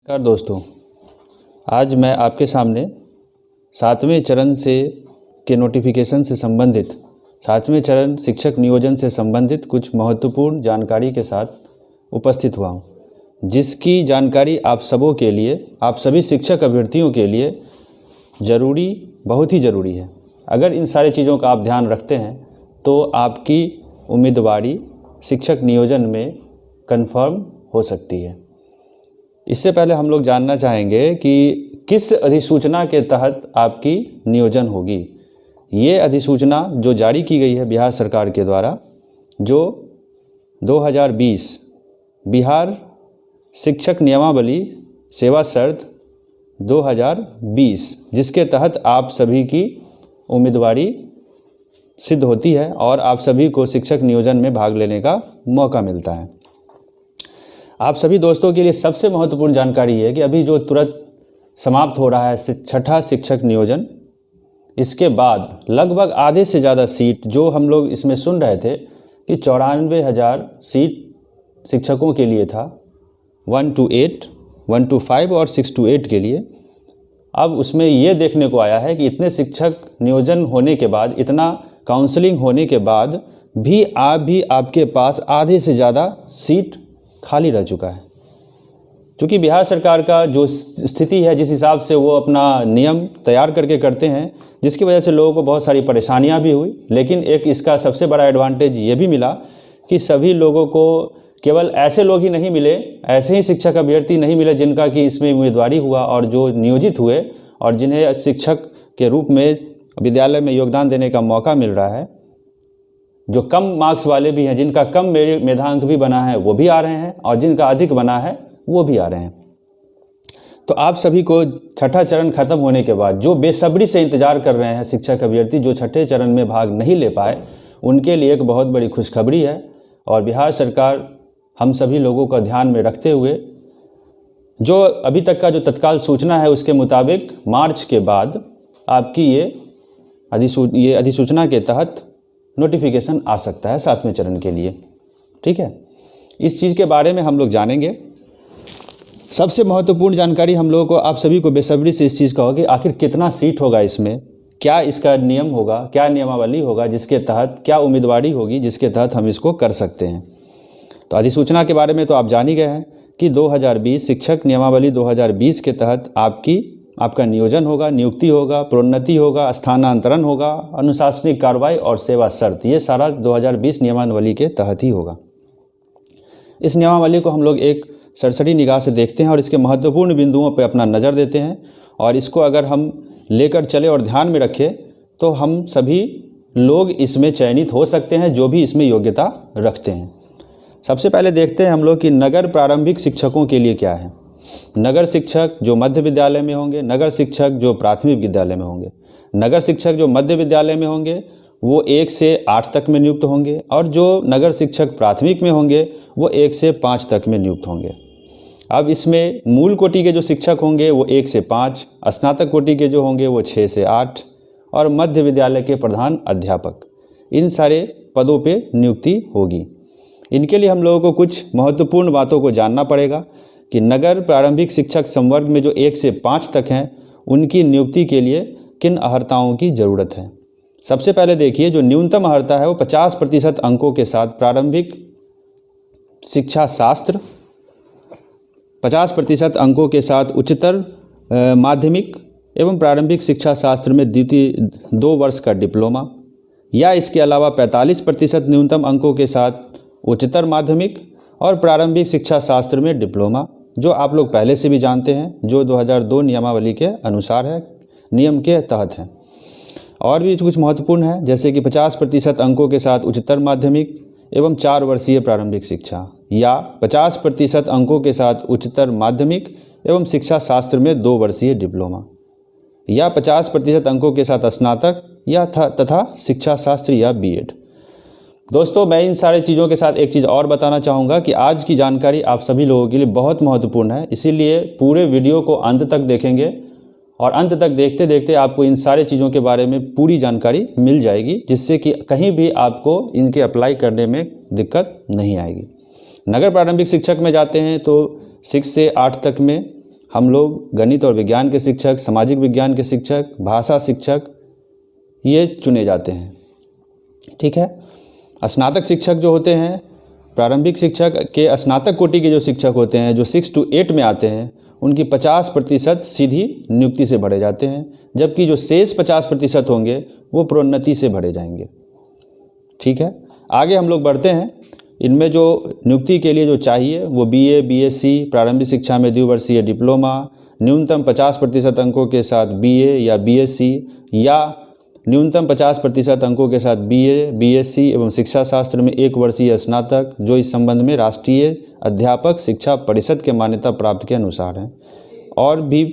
नमस्कार दोस्तों, आज मैं आपके सामने सातवें चरण के नोटिफिकेशन से संबंधित सातवें चरण शिक्षक नियोजन से संबंधित कुछ महत्वपूर्ण जानकारी के साथ उपस्थित हुआ हूँ, जिसकी जानकारी आप सबों के लिए, आप सभी शिक्षक अभ्यर्थियों के लिए बहुत ही ज़रूरी है। अगर इन सारी चीज़ों का आप ध्यान रखते हैं तो आपकी उम्मीदवारी शिक्षक नियोजन में कंफर्म हो सकती है। इससे पहले हम लोग जानना चाहेंगे कि किस अधिसूचना के तहत आपकी नियोजन होगी। ये अधिसूचना जो जारी की गई है बिहार सरकार के द्वारा, जो 2020 बिहार शिक्षक नियमावली सेवा शर्त 2020, जिसके तहत आप सभी की उम्मीदवारी सिद्ध होती है और आप सभी को शिक्षक नियोजन में भाग लेने का मौका मिलता है। आप सभी दोस्तों के लिए सबसे महत्वपूर्ण जानकारी है कि अभी जो तुरंत समाप्त हो रहा है छठा शिक्षक नियोजन, इसके बाद लगभग आधे से ज़्यादा सीट जो हम लोग इसमें सुन रहे थे कि 94,000 सीट शिक्षकों के लिए था, 1 to 8, 1 to 5 और 6 to 8 के लिए। अब उसमें ये देखने को आया है कि इतने शिक्षक नियोजन होने के बाद, इतना काउंसलिंग होने के बाद भी आपके पास आधे से ज़्यादा सीट खाली रह चुका है। क्योंकि बिहार सरकार का जो स्थिति है, जिस हिसाब से वो अपना नियम तैयार करके करते हैं, जिसकी वजह से लोगों को बहुत सारी परेशानियां भी हुई, लेकिन एक इसका सबसे बड़ा एडवांटेज ये भी मिला कि सभी लोगों को केवल ऐसे लोग ही नहीं मिले, ऐसे ही शिक्षक अभ्यर्थी नहीं मिले जिनका कि इसमें उम्मीदवारी हुआ और जो नियोजित हुए और जिन्हें शिक्षक के रूप में विद्यालय में योगदान देने का मौका मिल रहा है। जो कम मार्क्स वाले भी हैं, जिनका कम मेधांक भी बना है, वो भी आ रहे हैं, और जिनका अधिक बना है वो भी आ रहे हैं। तो आप सभी को छठा चरण खत्म होने के बाद जो बेसब्री से इंतज़ार कर रहे हैं शिक्षक अभ्यर्थी, जो छठे चरण में भाग नहीं ले पाए, उनके लिए एक बहुत बड़ी खुशखबरी है। और बिहार सरकार हम सभी लोगों का ध्यान में रखते हुए जो अभी तक का जो तत्काल सूचना है, उसके मुताबिक मार्च के बाद आपकी ये अधिसूचना के तहत नोटिफिकेशन आ सकता है सातवें चरण के लिए। ठीक है, इस चीज़ के बारे में हम लोग जानेंगे। सबसे महत्वपूर्ण जानकारी हम लोगों को, आप सभी को बेसब्री से इस चीज़ का होगा कि आखिर कितना सीट होगा इसमें, क्या इसका नियम होगा, क्या नियमावली होगा जिसके तहत, क्या उम्मीदवारी होगी जिसके तहत हम इसको कर सकते हैं। तो अधिसूचना के बारे में तो आप जान ही गए हैं कि 2020 शिक्षक नियमावली 2020 के तहत आपका नियोजन होगा, नियुक्ति होगा, प्रोन्नति होगा, स्थानांतरण होगा, अनुशासनिक कार्रवाई और सेवा शर्त, ये सारा 2020 नियमावली के तहत ही होगा। इस नियमावली को हम लोग एक सरसरी निगाह से देखते हैं और इसके महत्वपूर्ण बिंदुओं पर अपना नज़र देते हैं, और इसको अगर हम लेकर चले और ध्यान में रखें तो हम सभी लोग इसमें चयनित हो सकते हैं जो भी इसमें योग्यता रखते हैं। सबसे पहले देखते हैं हम लोग कि नगर प्रारंभिक शिक्षकों के लिए क्या है। नगर शिक्षक जो मध्य विद्यालय में होंगे, नगर शिक्षक जो प्राथमिक विद्यालय में होंगे। नगर शिक्षक जो मध्य विद्यालय में होंगे वो 1 से 8 तक में नियुक्त होंगे, और जो नगर शिक्षक प्राथमिक में होंगे वो 1 से 5 तक में नियुक्त होंगे। अब इसमें मूल कोटि के जो शिक्षक होंगे वो 1 से 5, स्नातक कोटि के जो होंगे वो 6 से 8, और मध्य विद्यालय के प्रधान अध्यापक, इन सारे पदों पे नियुक्ति होगी। इनके लिए हम लोगों को कुछ महत्वपूर्ण बातों को जानना पड़ेगा कि नगर प्रारंभिक शिक्षक संवर्ग में जो 1 से 5 तक हैं, उनकी नियुक्ति के लिए किन अर्हताओं की ज़रूरत है। सबसे पहले देखिए, जो न्यूनतम अर्हता है वो 50% अंकों के साथ प्रारंभिक शिक्षा शास्त्र, 50% अंकों के साथ उच्चतर माध्यमिक एवं प्रारंभिक शिक्षा शास्त्र में द्वितीय 2 वर्ष का डिप्लोमा, या इसके अलावा 45% न्यूनतम अंकों के साथ उच्चतर माध्यमिक और प्रारंभिक शिक्षा शास्त्र में डिप्लोमा, जो आप लोग पहले से भी जानते हैं, जो 2002 नियमावली के अनुसार है, नियम के तहत है। और भी कुछ महत्वपूर्ण है, जैसे कि 50% अंकों के साथ उच्चतर माध्यमिक एवं 4 वर्षीय प्रारंभिक शिक्षा, या 50% अंकों के साथ उच्चतर माध्यमिक एवं शिक्षा शास्त्र में 2 वर्षीय डिप्लोमा, या 50% अंकों के साथ स्नातक या तथा शिक्षा शास्त्र या बीएड। दोस्तों, मैं इन सारी चीज़ों के साथ एक चीज़ और बताना चाहूँगा कि आज की जानकारी आप सभी लोगों के लिए बहुत महत्वपूर्ण है, इसीलिए पूरे वीडियो को अंत तक देखेंगे, और अंत तक देखते देखते आपको इन सारी चीज़ों के बारे में पूरी जानकारी मिल जाएगी, जिससे कि कहीं भी आपको इनके अप्लाई करने में दिक्कत नहीं आएगी। नगर प्रारंभिक शिक्षक में जाते हैं तो 6 से 8 तक में हम लोग गणित और विज्ञान के शिक्षक, सामाजिक विज्ञान के शिक्षक, भाषा शिक्षक ये चुने जाते हैं। ठीक है। स्नातक शिक्षक जो होते हैं, प्रारंभिक शिक्षक के स्नातक कोटि के जो शिक्षक होते हैं, जो 6 to 8 में आते हैं, उनकी 50% सीधी नियुक्ति से भरे जाते हैं, जबकि जो शेष 50% होंगे वो प्रोन्नति से भरे जाएंगे। ठीक है। आगे हम लोग बढ़ते हैं। इनमें जो नियुक्ति के लिए जो चाहिए वो BA, BSc, प्रारंभिक शिक्षा में द्विवर्षीय डिप्लोमा, न्यूनतम 50% अंकों के साथ BA या BSc या न्यूनतम 50% अंकों के साथ BA, BSc एवं शिक्षा शास्त्र में 1 वर्षीय स्नातक, जो इस संबंध में राष्ट्रीय अध्यापक शिक्षा परिषद के मान्यता प्राप्त के अनुसार हैं। और भी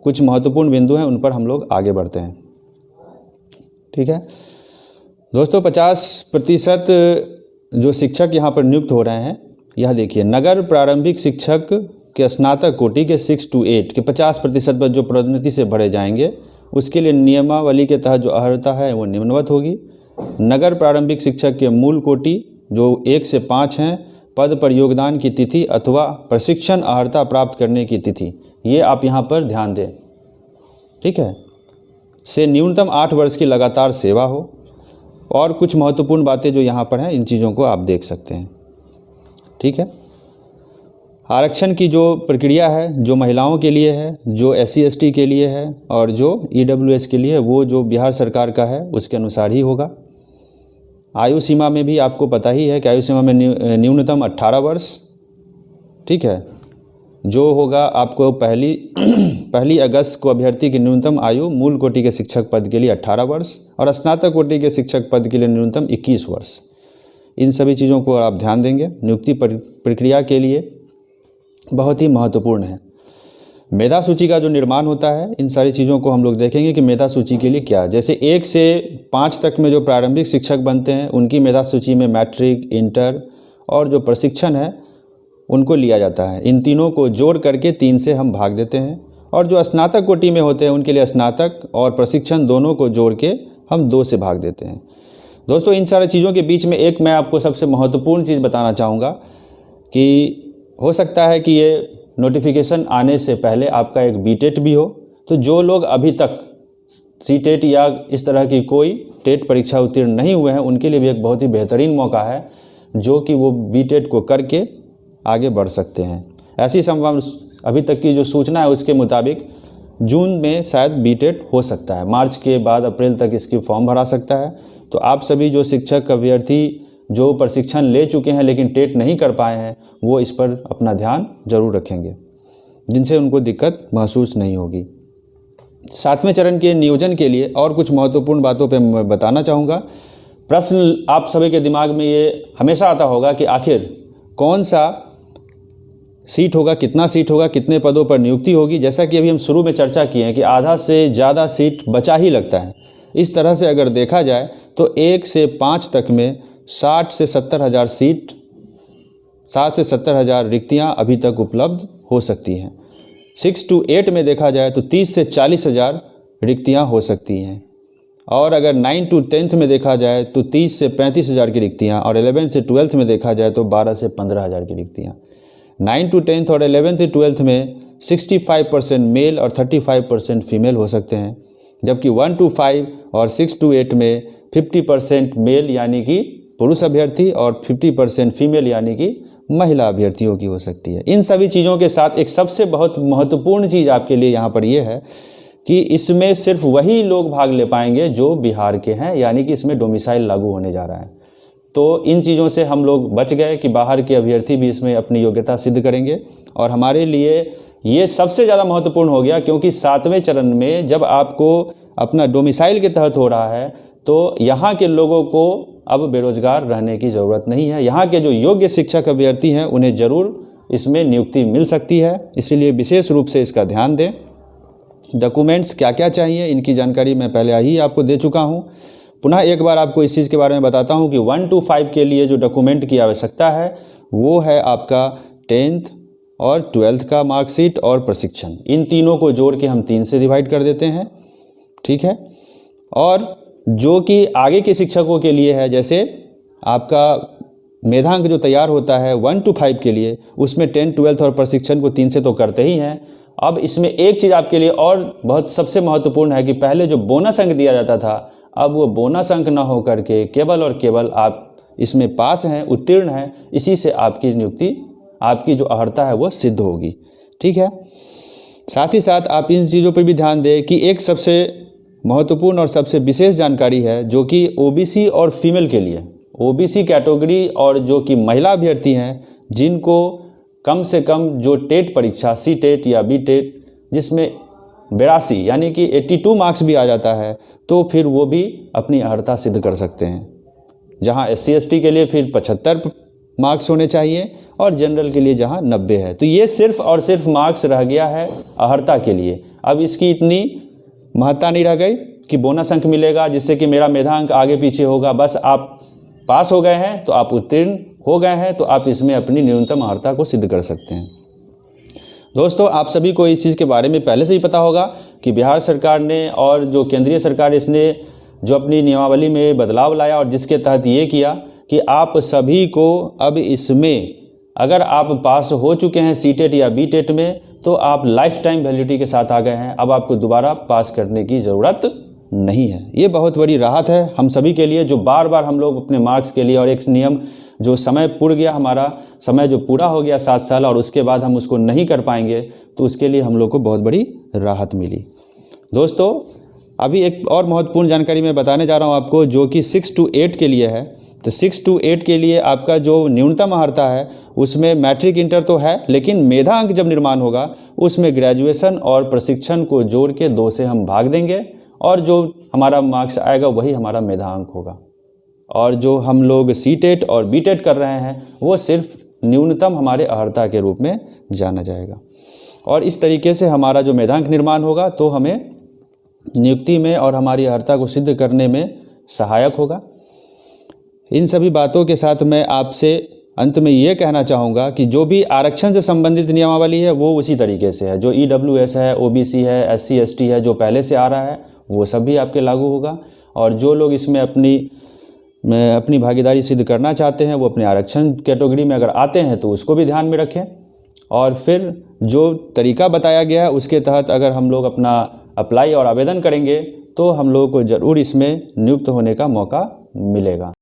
कुछ महत्वपूर्ण बिंदु हैं, उन पर हम लोग आगे बढ़ते हैं। ठीक है दोस्तों, 50% जो शिक्षक यहाँ पर नियुक्त हो रहे हैं, यह देखिए, नगर प्रारंभिक शिक्षक के स्नातक कोटि के 6 to 8 के 50% पर जो प्रोन्नति से भरे जाएंगे, उसके लिए नियमावली के तहत जो अर्हता है वो निम्नवत होगी। नगर प्रारंभिक शिक्षक के मूल कोटि जो 1 से 5 हैं, पद पर योगदान की तिथि अथवा प्रशिक्षण अर्हता प्राप्त करने की तिथि, ये आप यहाँ पर ध्यान दें। ठीक है। से न्यूनतम 8 वर्ष की लगातार सेवा हो। और कुछ महत्वपूर्ण बातें जो यहाँ पर हैं, इन चीज़ों को आप देख सकते हैं। ठीक है। आरक्षण की जो प्रक्रिया है, जो महिलाओं के लिए है, जो SC ST के लिए है और जो EWS के लिए है, वो जो बिहार सरकार का है उसके अनुसार ही होगा। आयु सीमा में भी आपको पता ही है कि आयु सीमा में न्यूनतम 18 वर्ष। ठीक है। जो होगा आपको पहली अगस्त को अभ्यर्थी की न्यूनतम आयु मूल कोटि के शिक्षक पद के लिए 18 वर्ष और स्नातक कोटि के शिक्षक पद के लिए न्यूनतम 21 वर्ष। इन सभी चीज़ों को आप ध्यान देंगे, नियुक्ति प्रक्रिया के लिए बहुत ही महत्वपूर्ण है। मेधा सूची का जो निर्माण होता है, इन सारी चीज़ों को हम लोग देखेंगे कि मेधा सूची के लिए क्या, जैसे 1 से 5 तक में जो प्रारंभिक शिक्षक बनते हैं, उनकी मेधा सूची में मैट्रिक, इंटर और जो प्रशिक्षण है उनको लिया जाता है। इन तीनों को जोड़ करके 3 से हम भाग देते हैं। और जो स्नातक कोटि में होते हैं, उनके लिए स्नातक और प्रशिक्षण दोनों को जोड़ के हम 2 से भाग देते हैं। दोस्तों, इन सारी चीज़ों के बीच में एक मैं आपको सबसे महत्वपूर्ण चीज़ बताना चाहूँगा कि हो सकता है कि ये नोटिफिकेशन आने से पहले आपका एक BTET भी हो। तो जो लोग अभी तक CTET या इस तरह की कोई टेट परीक्षा उत्तीर्ण नहीं हुए हैं, उनके लिए भी एक बहुत ही बेहतरीन मौका है, जो कि वो BTET को करके आगे बढ़ सकते हैं। ऐसी संभव अभी तक की जो सूचना है उसके मुताबिक जून में शायद BTET हो सकता है, मार्च के बाद अप्रैल तक इसकी फॉर्म भरा सकता है। तो आप सभी जो शिक्षक अभ्यर्थी जो प्रशिक्षण ले चुके हैं लेकिन टेट नहीं कर पाए हैं, वो इस पर अपना ध्यान जरूर रखेंगे, जिनसे उनको दिक्कत महसूस नहीं होगी। 7वें चरण के नियोजन के लिए और कुछ महत्वपूर्ण बातों पे मैं बताना चाहूँगा। प्रश्न आप सभी के दिमाग में ये हमेशा आता होगा कि आखिर कौन सा सीट होगा, कितना सीट होगा, कितने पदों पर नियुक्ति होगी। जैसा कि अभी हम शुरू में चर्चा किए हैं कि आधा से ज़्यादा सीट बचा ही लगता है। इस तरह से अगर देखा जाए तो 1 से 5 तक में 60 से 70 हज़ार सीट, 60 से 70 हज़ार रिक्तियाँ अभी तक उपलब्ध हो सकती हैं। 6 to 8 में देखा जाए तो 30 से 40 हज़ार रिक्तियाँ हो सकती हैं। और अगर 9 to 10th में देखा जाए तो 30 से 35 हज़ार की रिक्तियाँ, और 11 से 12th में देखा जाए तो 12 से 15 हज़ार की रिक्तियाँ। 9 to 10th और 11th से 12th में 65% मेल और 35% फीमेल हो सकते हैं, जबकि 1 to 5 और 6 to 8 में 50% मेल यानी कि पुरुष अभ्यर्थी और 50% फीमेल यानी कि महिला अभ्यर्थियों की हो सकती है। इन सभी चीज़ों के साथ एक सबसे बहुत महत्वपूर्ण चीज़ आपके लिए यहाँ पर यह है कि इसमें सिर्फ वही लोग भाग ले पाएंगे जो बिहार के हैं, यानी कि इसमें डोमिसाइल लागू होने जा रहा है। तो इन चीज़ों से हम लोग बच गए कि बाहर के अभ्यर्थी भी इसमें अपनी योग्यता सिद्ध करेंगे। और हमारे लिए ये सबसे ज़्यादा महत्वपूर्ण हो गया, क्योंकि 7वें चरण में जब आपको अपना डोमिसाइल के तहत हो रहा है तो यहाँ के लोगों को अब बेरोजगार रहने की ज़रूरत नहीं है। यहाँ के जो योग्य शिक्षक अभ्यर्थी हैं उन्हें ज़रूर इसमें नियुक्ति मिल सकती है। इसीलिए विशेष रूप से इसका ध्यान दें। डॉक्यूमेंट्स क्या क्या चाहिए, इनकी जानकारी मैं पहले ही आपको दे चुका हूँ। पुनः एक बार आपको इस चीज़ के बारे में बताता हूँ कि 1 to 5 के लिए जो डॉक्यूमेंट की आवश्यकता है वो है आपका 10th और 12th का मार्कशीट और प्रशिक्षण। इन तीनों को जोड़ के हम 3 से डिवाइड कर देते हैं। ठीक है। और जो कि आगे के शिक्षकों के लिए है, जैसे आपका मेधांक जो तैयार होता है 1 to 5 के लिए, उसमें 10, 12th और प्रशिक्षण को 3 से तो करते ही हैं, अब इसमें एक चीज़ आपके लिए और बहुत सबसे महत्वपूर्ण है कि पहले जो बोनस अंक दिया जाता था, अब वो बोनस अंक ना हो करके केवल और केवल आप इसमें पास हैं, उत्तीर्ण हैं, इसी से आपकी नियुक्ति, आपकी जो अर्हता है वो सिद्ध होगी। ठीक है। साथ ही साथ आप इन चीज़ों पर भी ध्यान दें कि एक सबसे महत्वपूर्ण और सबसे विशेष जानकारी है जो कि ओबीसी और फीमेल के लिए, ओबीसी कैटेगरी और जो कि महिला अभ्यर्थी हैं जिनको कम से कम जो टेट परीक्षा सी टेट या बी टेट जिसमें 82 यानी कि 82 मार्क्स भी आ जाता है, तो फिर वो भी अपनी अर्हता सिद्ध कर सकते हैं। जहां SC ST के लिए फिर 75 मार्क्स होने चाहिए और जनरल के लिए जहां 90 है। तो ये सिर्फ और सिर्फ मार्क्स रह गया है अर्हता के लिए। अब इसकी इतनी महत्ता नहीं रह गई कि बोनस अंक मिलेगा जिससे कि मेरा मेधांक आगे पीछे होगा। बस आप पास हो गए हैं तो आप उत्तीर्ण हो गए हैं, तो आप इसमें अपनी न्यूनतम अर्हता को सिद्ध कर सकते हैं। दोस्तों, आप सभी को इस चीज़ के बारे में पहले से ही पता होगा कि बिहार सरकार ने और जो केंद्रीय सरकार इसने जो अपनी नियमावली में बदलाव लाया और जिसके तहत ये किया कि आप सभी को अब इसमें अगर आप पास हो चुके हैं सी टेट या बी टेट में तो आप लाइफ टाइम वैलिडिटी के साथ आ गए हैं। अब आपको दोबारा पास करने की ज़रूरत नहीं है। ये बहुत बड़ी राहत है हम सभी के लिए, जो बार बार हम लोग अपने मार्क्स के लिए और एक नियम जो समय पूरा गया, हमारा समय जो पूरा हो गया 7 साल और उसके बाद हम उसको नहीं कर पाएंगे, तो उसके लिए हम लोग को बहुत बड़ी राहत मिली। दोस्तों, अभी एक और महत्वपूर्ण जानकारी मैं बताने जा रहा हूँ आपको, जो कि 6 to 8 के लिए है। तो 6 to 8 के लिए आपका जो न्यूनतम अर्हता है उसमें मैट्रिक इंटर तो है, लेकिन मेधा अंक जब निर्माण होगा उसमें ग्रेजुएशन और प्रशिक्षण को जोड़ के 2 से हम भाग देंगे और जो हमारा मार्क्स आएगा वही हमारा मेधा अंक होगा। और जो हम लोग सी टेट और बी टेट कर रहे हैं वो सिर्फ न्यूनतम हमारे अर्हता के रूप में जाना जाएगा। और इस तरीके से हमारा जो मेधांक निर्माण होगा तो हमें नियुक्ति में और हमारी अर्हता को सिद्ध करने में सहायक होगा। इन सभी बातों के साथ मैं आपसे अंत में ये कहना चाहूँगा कि जो भी आरक्षण से संबंधित नियमावली है वो उसी तरीके से है। जो EWS है, OBC है, SC ST है, जो पहले से आ रहा है वो सब भी आपके लागू होगा। और जो लोग इसमें अपनी भागीदारी सिद्ध करना चाहते हैं वो अपने आरक्षण कैटेगरी में अगर आते हैं तो उसको भी ध्यान में रखें। और फिर जो तरीका बताया गया है उसके तहत अगर हम लोग अपना अप्लाई और आवेदन करेंगे तो हम लोगों को ज़रूर इसमें नियुक्त होने का मौका मिलेगा।